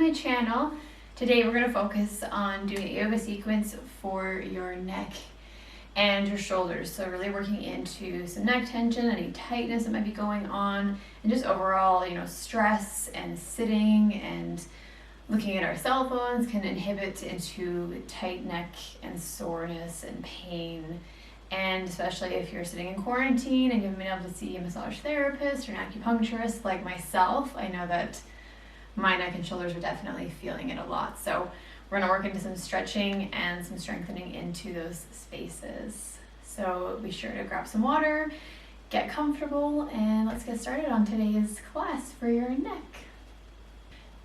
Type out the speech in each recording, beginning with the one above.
my channel. Today we're going to focus on doing a yoga sequence for your neck and your shoulders. So really working into some neck tension, any tightness that might be going on, and just overall, stress and sitting and looking at our cell phones can inhibit into tight neck and soreness and pain. And especially if you're sitting in quarantine and you haven't been able to see a massage therapist or an acupuncturist like myself, I know that my neck and shoulders are definitely feeling it a lot. So we're going to work into some stretching and some strengthening into those spaces. So be sure to grab some water, get comfortable, and let's get started on today's class for your neck.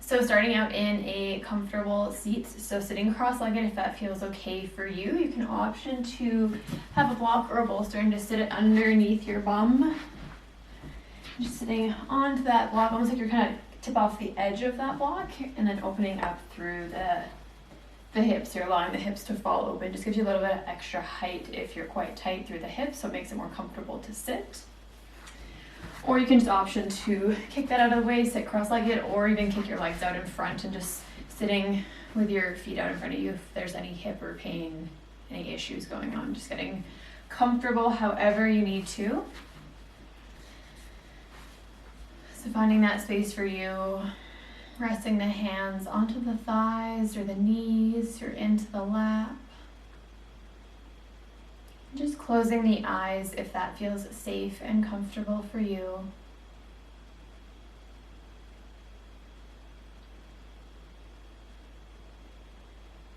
So starting out in a comfortable seat, so sitting cross-legged if that feels okay for you. You can option to have a block or a bolster and just sit it underneath your bum. Just sitting onto that block, almost like you're kind of tip off the edge of that block and then opening up through the hips. You're allowing the hips to fall open. Just gives you a little bit of extra height if you're quite tight through the hips, so it makes it more comfortable to sit. Or you can just option to kick that out of the way, sit cross-legged, or even kick your legs out in front and just sitting with your feet out in front of you if there's any hip or pain, any issues going on. Just getting comfortable however you need to. So finding that space for you, resting the hands onto the thighs or the knees or into the lap. Just closing the eyes if that feels safe and comfortable for you.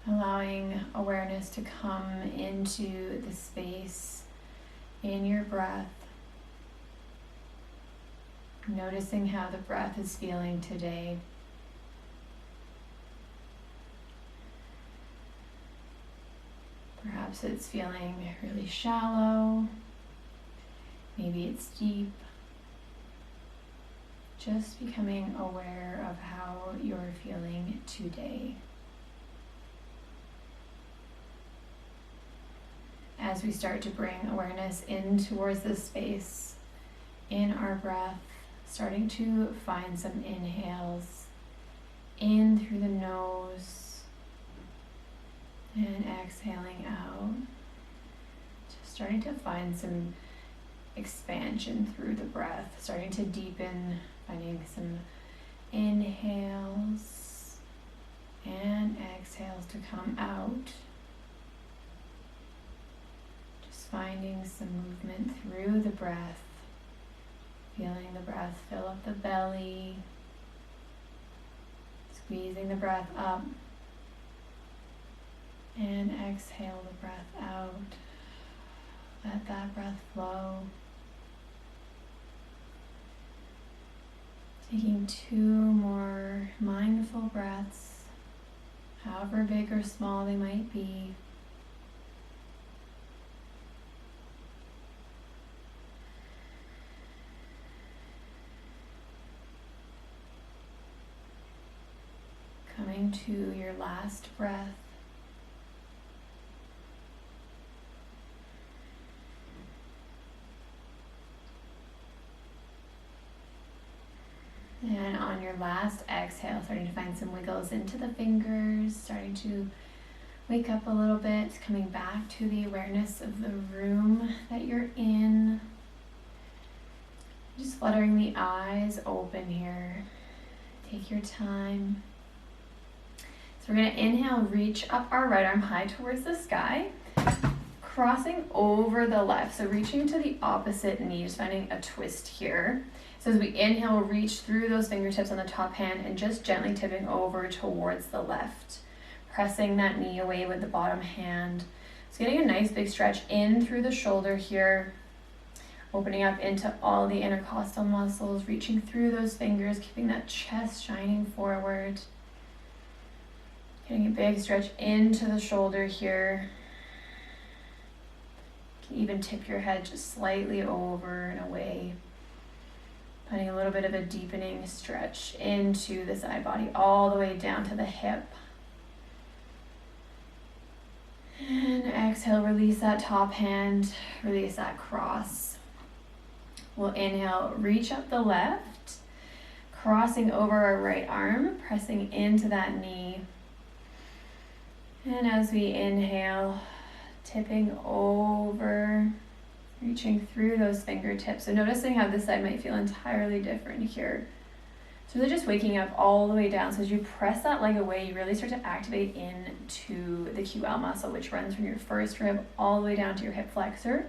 Allowing awareness to come into the space in your breath. Noticing how the breath is feeling today. Perhaps it's feeling really shallow, maybe it's deep. Just becoming aware of how you're feeling today. As we start to bring awareness in towards this space in our breath, starting to find some inhales in through the nose, and exhaling out. Just starting to find some expansion through the breath, starting to deepen, finding some inhales and exhales to come out. Just finding some movement through the breath, feeling the breath fill up the belly, squeezing the breath up. And exhale the breath out. Let that breath flow. Taking 2 more mindful breaths, however big or small they might be. Coming to your last breath. And on your last exhale, starting to find some wiggles into the fingers, starting to wake up a little bit, coming back to the awareness of the room that you're in. Just fluttering the eyes open here. Take your time. So we're going to inhale, reach up our right arm high towards the sky, crossing over the left. So reaching to the opposite knee, just finding a twist here. So as we inhale, we'll reach through those fingertips on the top hand and just gently tipping over towards the left. Pressing that knee away with the bottom hand. So getting a nice big stretch in through the shoulder here. Opening up into all the intercostal muscles, reaching through those fingers, keeping that chest shining forward. Getting a big stretch into the shoulder here. You can even tip your head just slightly over and away. Finding a little bit of a deepening stretch into the side body, all the way down to the hip. And exhale, release that top hand, release that cross. We'll inhale, reach up the left, crossing over our right arm, pressing into that knee. And as we inhale, tipping over, reaching through those fingertips. So noticing how this side might feel entirely different here. So really just waking up all the way down. So as you press that leg away, you really start to activate into the QL muscle, which runs from your first rib all the way down to your hip flexor.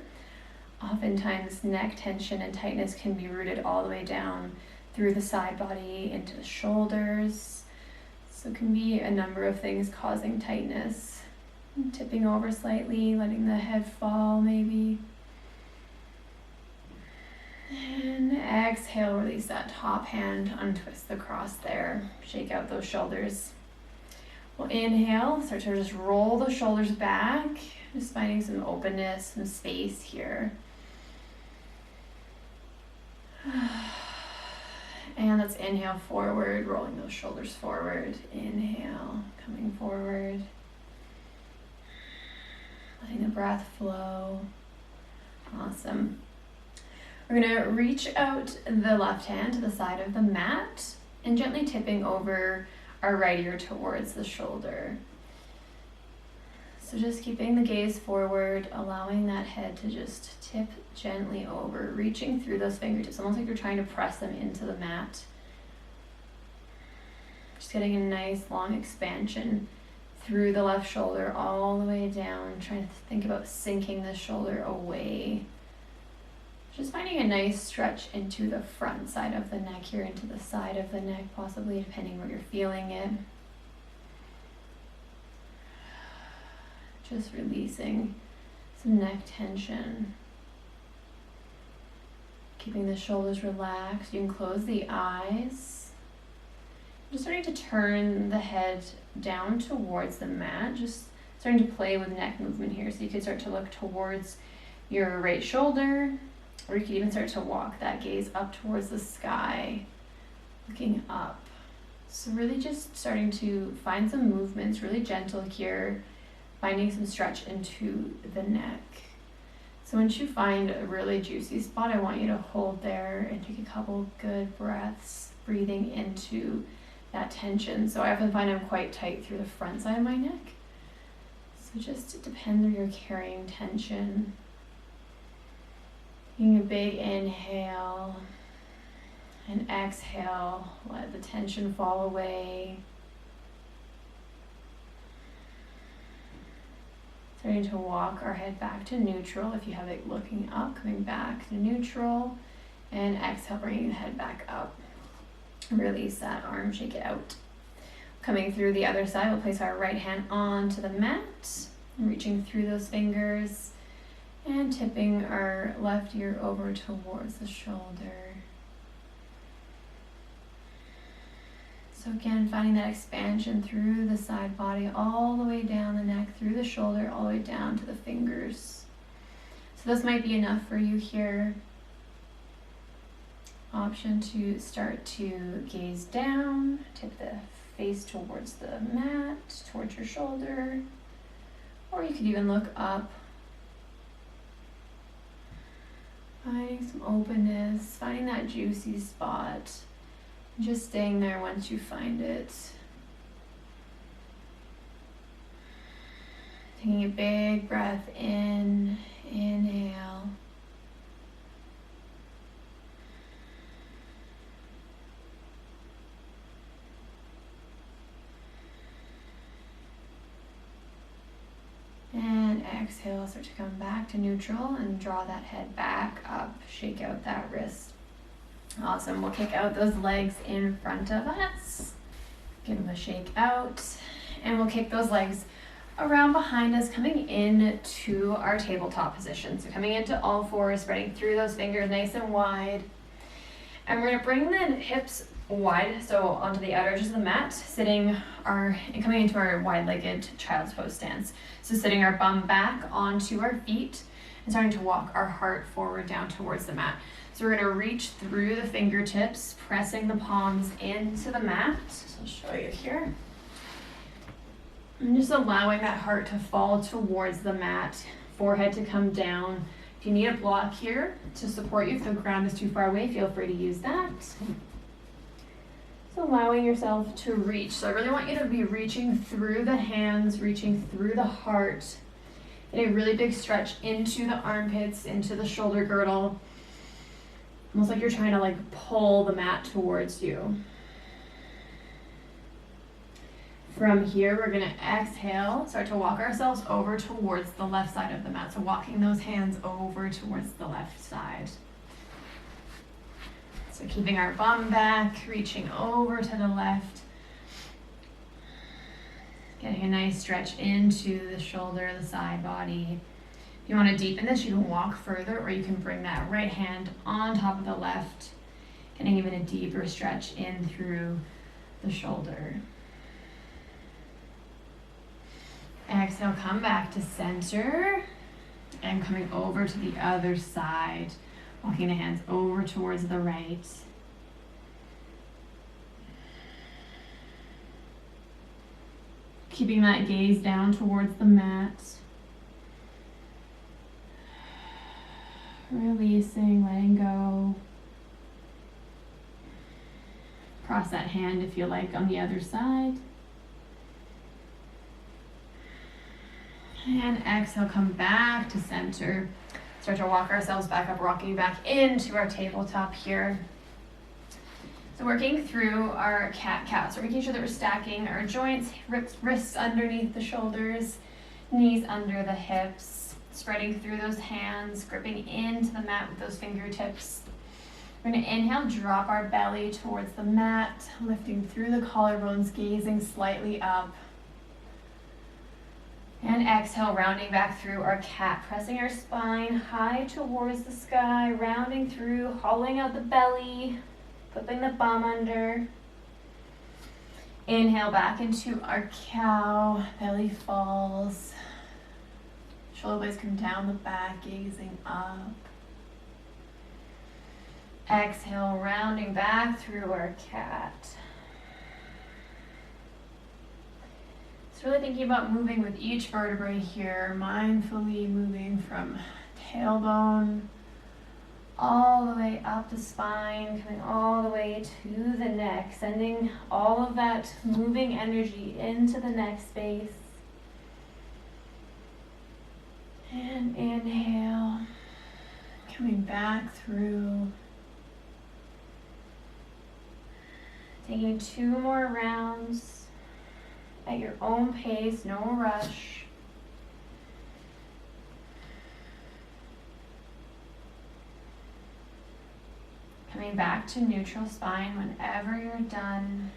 Oftentimes neck tension and tightness can be rooted all the way down through the side body into the shoulders. So it can be a number of things causing tightness. Tipping over slightly, letting the head fall maybe. And exhale, release that top hand, untwist the cross there. Shake out those shoulders. We'll inhale, start to just roll the shoulders back, just finding some openness, some space here. And let's inhale forward, rolling those shoulders forward. Inhale, coming forward. Letting the breath flow. Awesome. We're going to reach out the left hand to the side of the mat and gently tipping over our right ear towards the shoulder. So just keeping the gaze forward, allowing that head to just tip gently over, reaching through those fingertips, almost like you're trying to press them into the mat. Just getting a nice long expansion through the left shoulder all the way down, trying to think about sinking the shoulder away. Just finding a nice stretch into the front side of the neck here, into the side of the neck, possibly depending where you're feeling it. Just releasing some neck tension. Keeping the shoulders relaxed. You can close the eyes. Just starting to turn the head down towards the mat. Just starting to play with neck movement here. So you could start to look towards your right shoulder, or you could even start to walk that gaze up towards the sky, looking up. So really just starting to find some movements, really gentle here, finding some stretch into the neck. So once you find a really juicy spot, I want you to hold there and take a couple good breaths, breathing into that tension. So I often find I'm quite tight through the front side of my neck. So just it depends where you're carrying tension. Taking a big inhale and exhale, let the tension fall away. Starting to walk our head back to neutral. If you have it looking up, coming back to neutral, and exhale, bringing the head back up. Release that arm, shake it out. Coming through the other side, we'll place our right hand onto the mat, reaching through those fingers, and tipping our left ear over towards the shoulder. So again, finding that expansion through the side body, all the way down the neck, through the shoulder, all the way down to the fingers. So this might be enough for you here. Option to start to gaze down, tip the face towards the mat, towards your shoulder, or you could even look up. Finding some openness, finding that juicy spot. Just staying there once you find it. Taking a big breath in, inhale. And exhale, start to come back to neutral and draw that head back up, shake out that wrist. Awesome, we'll kick out those legs in front of us. Give them a shake out. And we'll kick those legs around behind us, coming into our tabletop position. So coming into all fours, spreading through those fingers nice and wide. And we're gonna bring the hips wide, so onto the outer edges of the mat, coming into our wide-legged child's pose stance. So sitting our bum back onto our feet and starting to walk our heart forward down towards the mat. So we're gonna reach through the fingertips, pressing the palms into the mat. So I'll show you here. And just allowing that heart to fall towards the mat, forehead to come down. If you need a block here to support you, if the ground is too far away, feel free to use that. So allowing yourself to reach. So I really want you to be reaching through the hands, reaching through the heart. Get a really big stretch into the armpits, into the shoulder girdle. Almost like you're trying to like pull the mat towards you. From here, we're gonna exhale, start to walk ourselves over towards the left side of the mat. So walking those hands over towards the left side. So keeping our bum back, reaching over to the left. Getting a nice stretch into the shoulder, the side body. If you want to deepen this, you can walk further, or you can bring that right hand on top of the left, getting even a deeper stretch in through the shoulder. Exhale, come back to center, and coming over to the other side, walking the hands over towards the right. Keeping that gaze down towards the mat. Releasing, letting go. Cross that hand if you like on the other side. And exhale, come back to center. Start to walk ourselves back up, rocking back into our tabletop here. So working through our cat-cow. So making sure that we're stacking our joints, wrists underneath the shoulders, knees under the hips, spreading through those hands, gripping into the mat with those fingertips. We're going to inhale, drop our belly towards the mat, lifting through the collarbones, gazing slightly up. And exhale, rounding back through our cat, pressing our spine high towards the sky, rounding through, hollowing out the belly, flipping the bum under. Inhale back into our cow, belly falls. Shoulder blades come down the back, gazing up. Exhale, rounding back through our cat. So really thinking about moving with each vertebrae here, mindfully moving from tailbone all the way up the spine, coming all the way to the neck, sending all of that moving energy into the neck space. And inhale, coming back through. Taking 2 more rounds at your own pace, no rush. Coming back to neutral spine whenever you're done.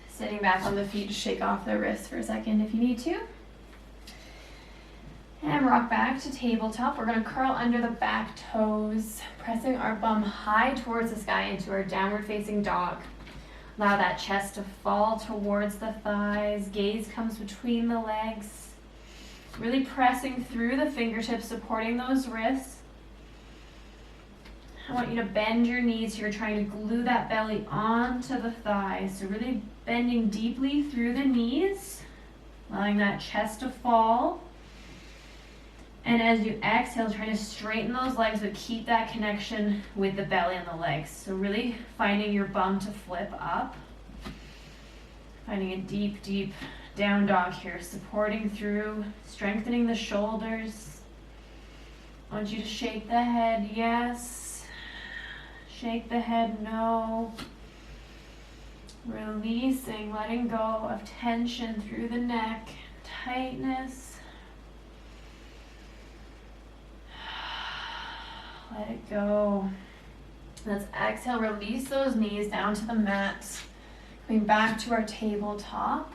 Sitting back on the feet to shake off the wrists for a second if you need to. And rock back to tabletop. We're going to curl under the back toes, pressing our bum high towards the sky into our downward facing dog. Allow that chest to fall towards the thighs. Gaze comes between the legs. Really pressing through the fingertips, supporting those wrists. I want you to bend your knees here, trying to glue that belly onto the thighs. So really bending deeply through the knees, allowing that chest to fall. And as you exhale, try to straighten those legs, but keep that connection with the belly and the legs. So really finding your bum to flip up. Finding a deep, deep down dog here, supporting through, strengthening the shoulders. I want you to shake the head, yes. Shake the head, no. Releasing, letting go of tension through the neck, tightness. Let it go. Let's exhale, release those knees down to the mat. Coming back to our tabletop.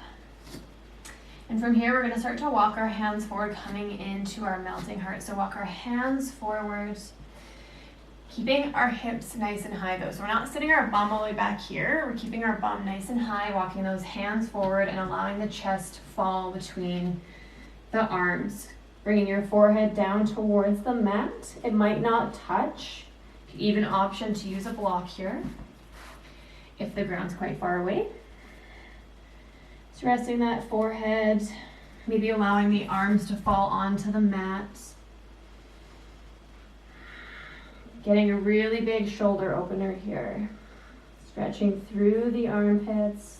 And from here, we're going to start to walk our hands forward, coming into our melting heart. So walk our hands forward, keeping our hips nice and high though. So we're not sitting our bum all the way back here. We're keeping our bum nice and high, walking those hands forward and allowing the chest to fall between the arms. Bringing your forehead down towards the mat. It might not touch. Even option to use a block here if the ground's quite far away. Just resting that forehead, maybe allowing the arms to fall onto the mat. Getting a really big shoulder opener here. Stretching through the armpits,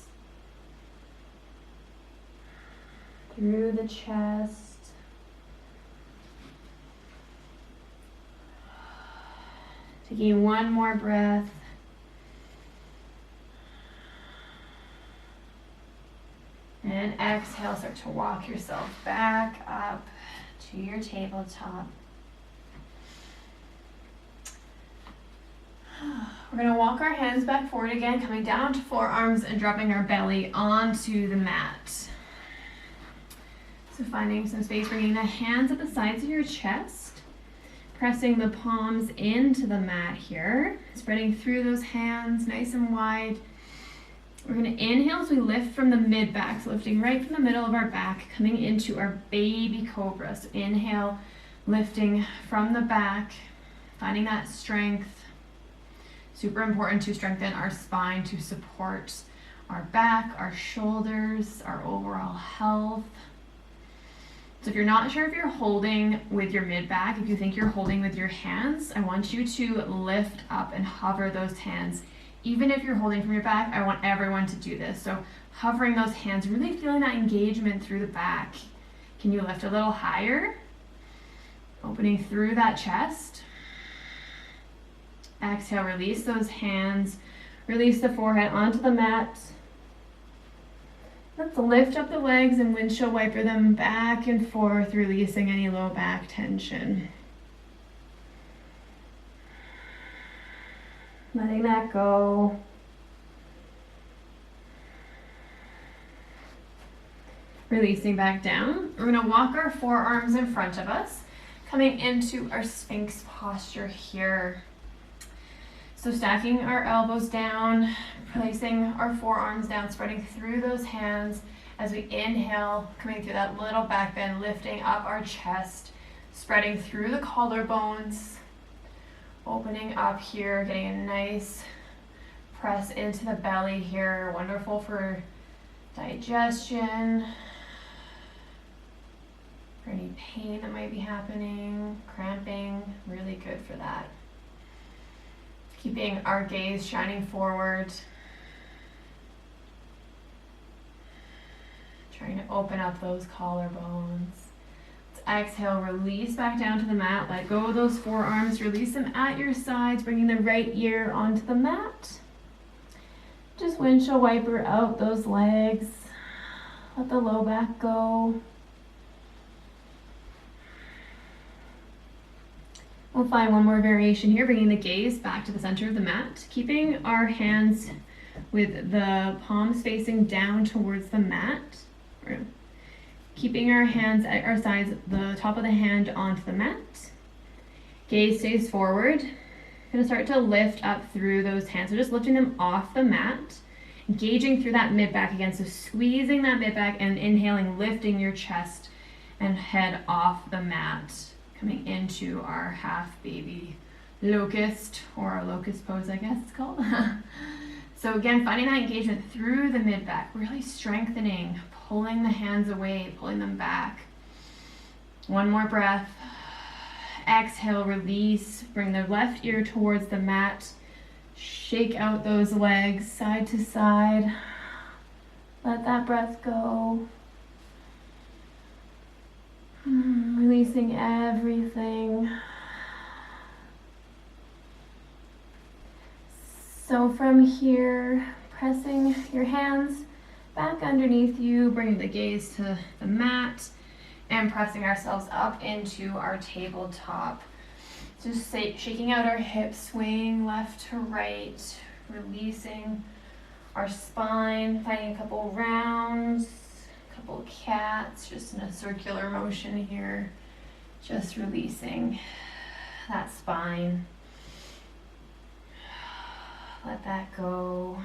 through the chest. Taking one more breath. And exhale, start to walk yourself back up to your tabletop. We're going to walk our hands back forward again, coming down to forearms and dropping our belly onto the mat. So finding some space, bringing the hands at the sides of your chest, pressing the palms into the mat here, spreading through those hands nice and wide. We're going to inhale as we lift from the mid-back, so lifting right from the middle of our back, coming into our baby cobra. So inhale, lifting from the back, finding that strength. Super important to strengthen our spine to support our back, our shoulders, our overall health. So if you're not sure if you're holding with your mid-back, if you think you're holding with your hands, I want you to lift up and hover those hands. Even if you're holding from your back, I want everyone to do this. So hovering those hands, really feeling that engagement through the back. Can you lift a little higher? Opening through that chest. Exhale, release those hands. Release the forehead onto the mat. Let's lift up the legs and windshield wiper them back and forth, releasing any low back tension. Letting that go. Releasing back down. We're going to walk our forearms in front of us, coming into our Sphinx posture here. So stacking our elbows down, placing our forearms down, spreading through those hands as we inhale, coming through that little back bend, lifting up our chest, spreading through the collarbones, opening up here, getting a nice press into the belly here. Wonderful for digestion, for any pain that might be happening, cramping, really good for that. Keeping our gaze shining forward. Trying to open up those collarbones. Let's exhale, release back down to the mat. Let go of those forearms. Release them at your sides, bringing the right ear onto the mat. Just windshield wiper out those legs. Let the low back go. We'll find one more variation here, bringing the gaze back to the center of the mat, keeping our hands with the palms facing down towards the mat, keeping our hands at our sides, the top of the hand onto the mat. Gaze stays forward. Going to start to lift up through those hands, so just lifting them off the mat, engaging through that mid-back again, so squeezing that mid-back and inhaling, lifting your chest and head off the mat. Coming into our half baby locust, or our locust pose, I guess it's called. So again, finding that engagement through the mid-back, really strengthening, pulling the hands away, pulling them back. One more breath. Exhale, release, bring the left ear towards the mat. Shake out those legs side to side. Let that breath go. Releasing everything. So from here, pressing your hands back underneath you, bringing the gaze to the mat, and pressing ourselves up into our tabletop. Just shaking out our hips, swaying left to right, releasing our spine, finding a couple rounds, couple cats, just in a circular motion here, just releasing that spine. Let that go.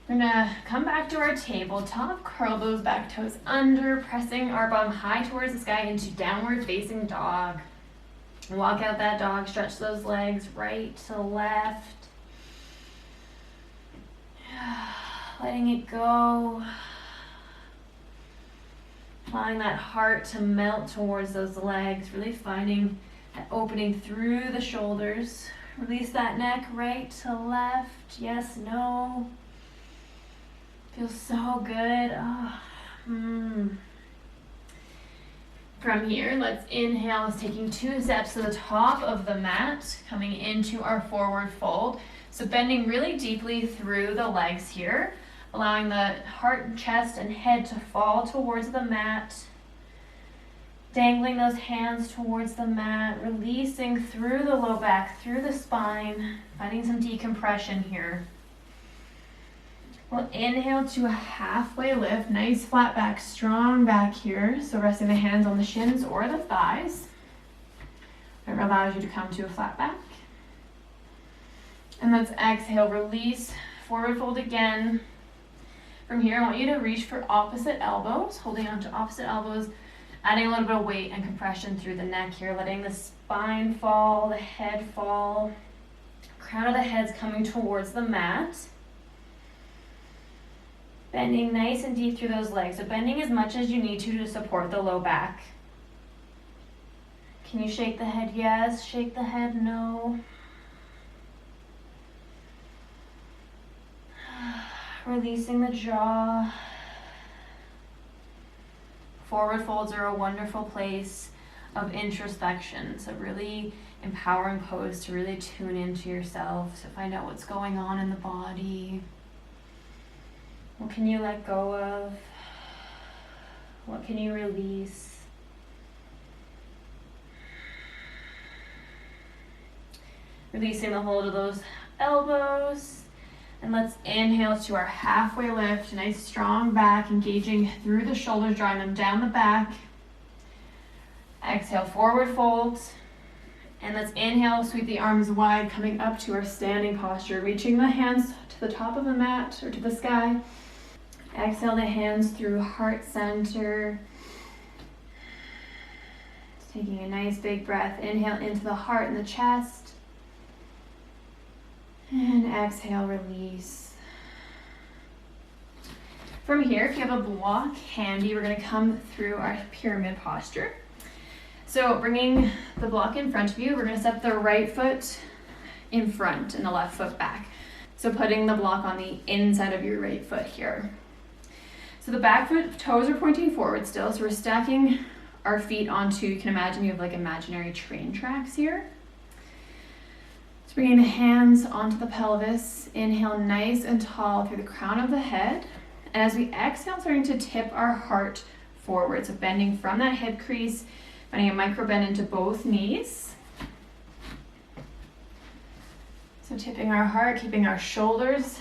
We're gonna come back to our tabletop, curl those back toes under, pressing our bum high towards the sky into downward facing dog. Walk out that dog, stretch those legs right to left. Letting it go. Allowing that heart to melt towards those legs, really finding And opening through the shoulders. Release that neck right to left. Yes, no. Feels so good. Oh. From here, let's inhale as taking 2 steps to the top of the mat, coming into our forward fold. So bending really deeply through the legs here, allowing the heart, chest, and head to fall towards the mat. Dangling those hands towards the mat, releasing through the low back, through the spine, finding some decompression here. We'll inhale to a halfway lift, nice flat back, strong back here. So resting the hands on the shins or the thighs. It allows you to come to a flat back. And let's exhale, release, forward fold again. From here, I want you to reach for opposite elbows, holding on to opposite elbows, adding a little bit of weight and compression through the neck here, letting the spine fall, the head fall. Crown of the head's coming towards the mat. Bending nice and deep through those legs. So bending as much as you need to support the low back. Can you shake the head? Yes. Shake the head? No. Releasing the jaw. Forward folds are a wonderful place of introspection. It's a really empowering pose to really tune into yourself, to find out what's going on in the body. What can you let go of? What can you release? Releasing the hold of those elbows. And let's inhale to our halfway lift. Nice strong back, engaging through the shoulders, drawing them down the back. Exhale, forward fold. And let's inhale, sweep the arms wide, coming up to our standing posture, reaching the hands to the top of the mat or to the sky. Exhale the hands through heart center. Taking a nice big breath. Inhale into the heart and the chest. And exhale, release. From here, if you have a block handy, we're going to come through our pyramid posture. So bringing the block in front of you, we're going to step the right foot in front and the left foot back. So putting the block on the inside of your right foot here. So the back foot toes are pointing forward still. So we're stacking our feet onto, you can imagine you have like imaginary train tracks here. So bringing the hands onto the pelvis. Inhale nice and tall through the crown of the head. And as we exhale, starting to tip our heart forward. So bending from that hip crease, finding a micro bend into both knees. So tipping our heart, keeping our shoulders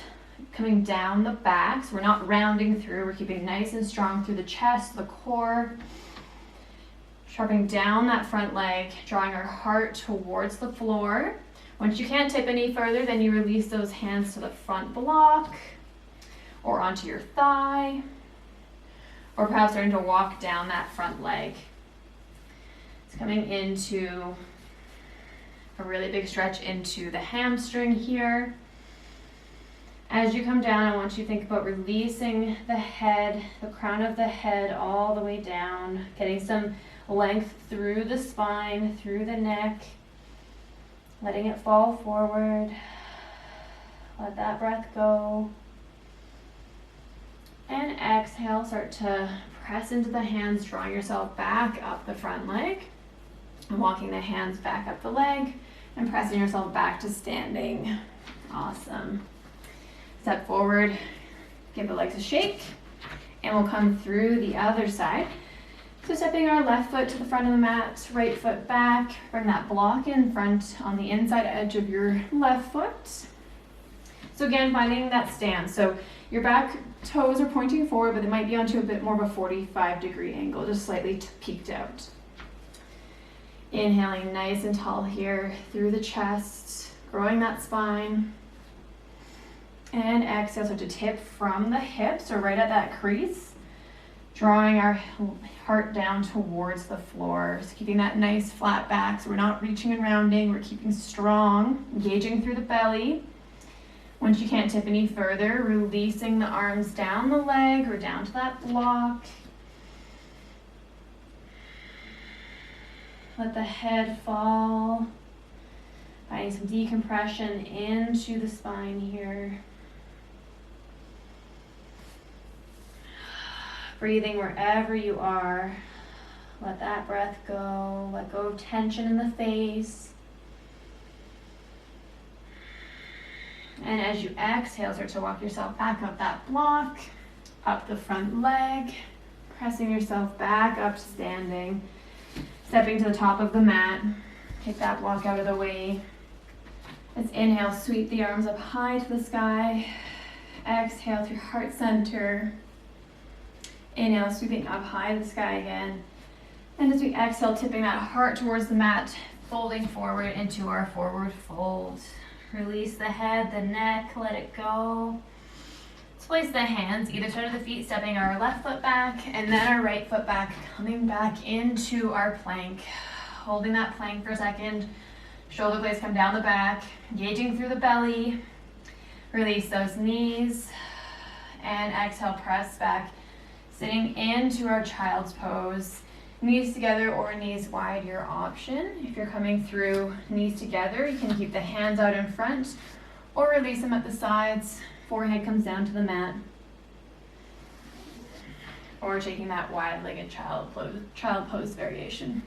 coming down the back. So we're not rounding through, we're keeping nice and strong through the chest, the core. Sharpening down that front leg, drawing our heart towards the floor. Once you can't tip any further, then you release those hands to the front block or onto your thigh, or perhaps starting to walk down that front leg. It's coming into a really big stretch into the hamstring here. As you come down, I want you to think about releasing the head, the crown of the head all the way down, getting some length through the spine, through the neck, letting it fall forward. Let that breath go. And exhale, start to press into the hands, drawing yourself back up the front leg, and walking the hands back up the leg, and pressing yourself back to standing. Awesome. Step forward, give the legs a shake, and we'll come through the other side. So stepping our left foot to the front of the mat, right foot back, bring that block in front on the inside edge of your left foot. So again, finding that stance. So your back toes are pointing forward, but they might be onto a bit more of a 45-degree angle, just slightly peeked out. Inhaling nice and tall here through the chest, growing that spine. And exhale, so to tip from the hips or right at that crease, drawing our heart down towards the floor. So keeping that nice flat back, so we're not reaching and rounding, we're keeping strong, engaging through the belly. Once you can't tip any further, releasing the arms down the leg or down to that block. Let the head fall. Finding some decompression into the spine here. Breathing wherever you are. Let that breath go. Let go of tension in the face. And as you exhale, start to walk yourself back up that block, up the front leg, pressing yourself back up to standing. Stepping to the top of the mat. Take that block out of the way. Let's inhale, sweep the arms up high to the sky. Exhale through heart center. Inhale, sweeping up high to the sky again. And as we exhale, tipping that heart towards the mat, folding forward into our forward fold. Release the head, the neck, let it go. Let's place the hands either side of the feet, stepping our left foot back and then our right foot back, coming back into our plank. Holding that plank for a second. Shoulder blades come down the back, engaging through the belly. Release those knees. And exhale, press back. Sitting into our child's pose. Knees together or knees wide, your option. If you're coming through knees together, you can keep the hands out in front or release them at the sides. Forehead comes down to the mat. Or taking that wide-legged child pose variation.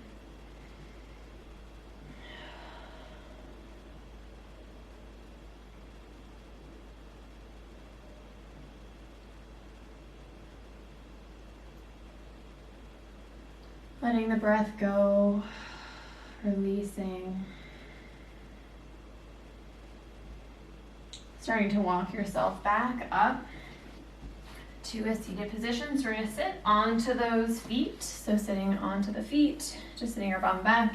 Letting the breath go, releasing. Starting to walk yourself back up to a seated position. So we're going to sit onto those feet. So sitting onto the feet, just sitting our bum back.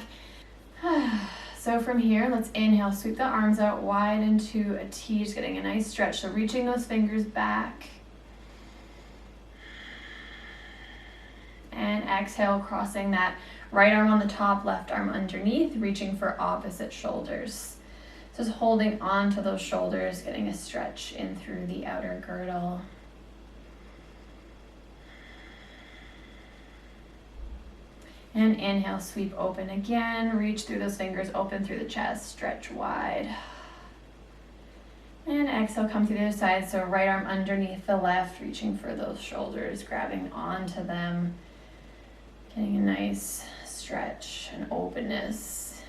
So from here, let's inhale, sweep the arms out wide into a T, just getting a nice stretch. So reaching those fingers back. And exhale, crossing that right arm on the top, left arm underneath, reaching for opposite shoulders. So just holding on to those shoulders, getting a stretch in through the outer girdle. And inhale, sweep open again, reach through those fingers, open through the chest, stretch wide. And exhale, come to the other side, so right arm underneath the left, reaching for those shoulders, grabbing onto them. Getting a nice stretch and openness.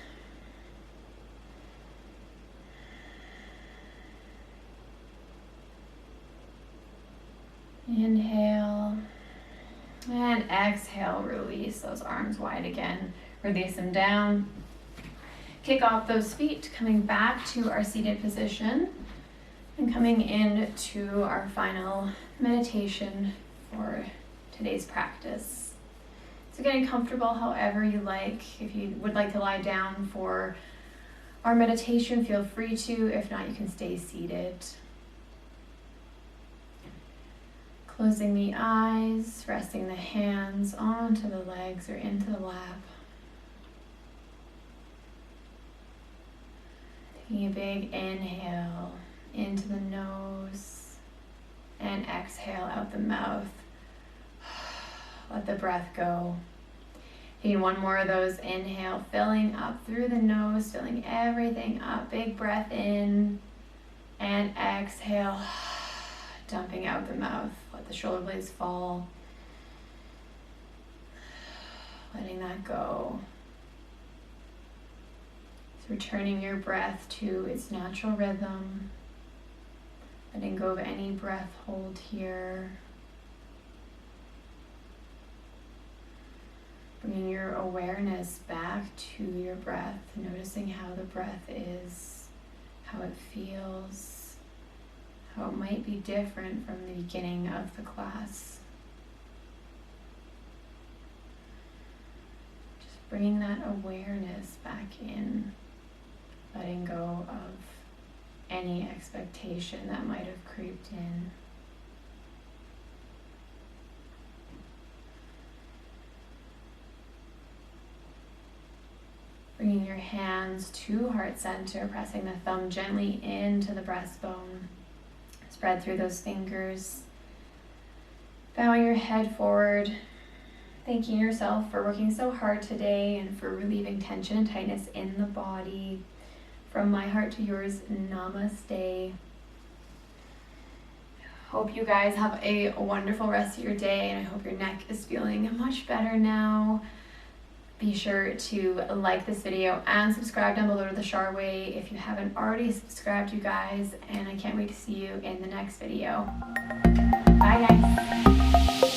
Inhale and exhale, release those arms wide again. Release them down. Kick off those feet, coming back to our seated position and coming into our final meditation for today's practice. So getting comfortable however you like. If you would like to lie down for our meditation, feel free to. If not, you can stay seated. Closing the eyes, resting the hands onto the legs or into the lap. Taking a big inhale into the nose and exhale out the mouth. Let the breath go. Taking one more of those, inhale, filling up through the nose, filling everything up. Big breath in and exhale, dumping out the mouth. Let the shoulder blades fall. Letting that go. So returning your breath to its natural rhythm. Letting go of any breath hold here. Bringing your awareness back to your breath, noticing how the breath is, how it feels, how it might be different from the beginning of the class. Just bringing that awareness back in, letting go of any expectation that might have creeped in. Bringing your hands to heart center, pressing the thumb gently into the breastbone. Spread through those fingers. Bowing your head forward, thanking yourself for working so hard today and for relieving tension and tightness in the body. From my heart to yours, namaste. Hope you guys have a wonderful rest of your day, and I hope your neck is feeling much better now. Be sure to like this video and subscribe down below to the Shar Way if you haven't already subscribed, you guys, and I can't wait to see you in the next video. Bye guys.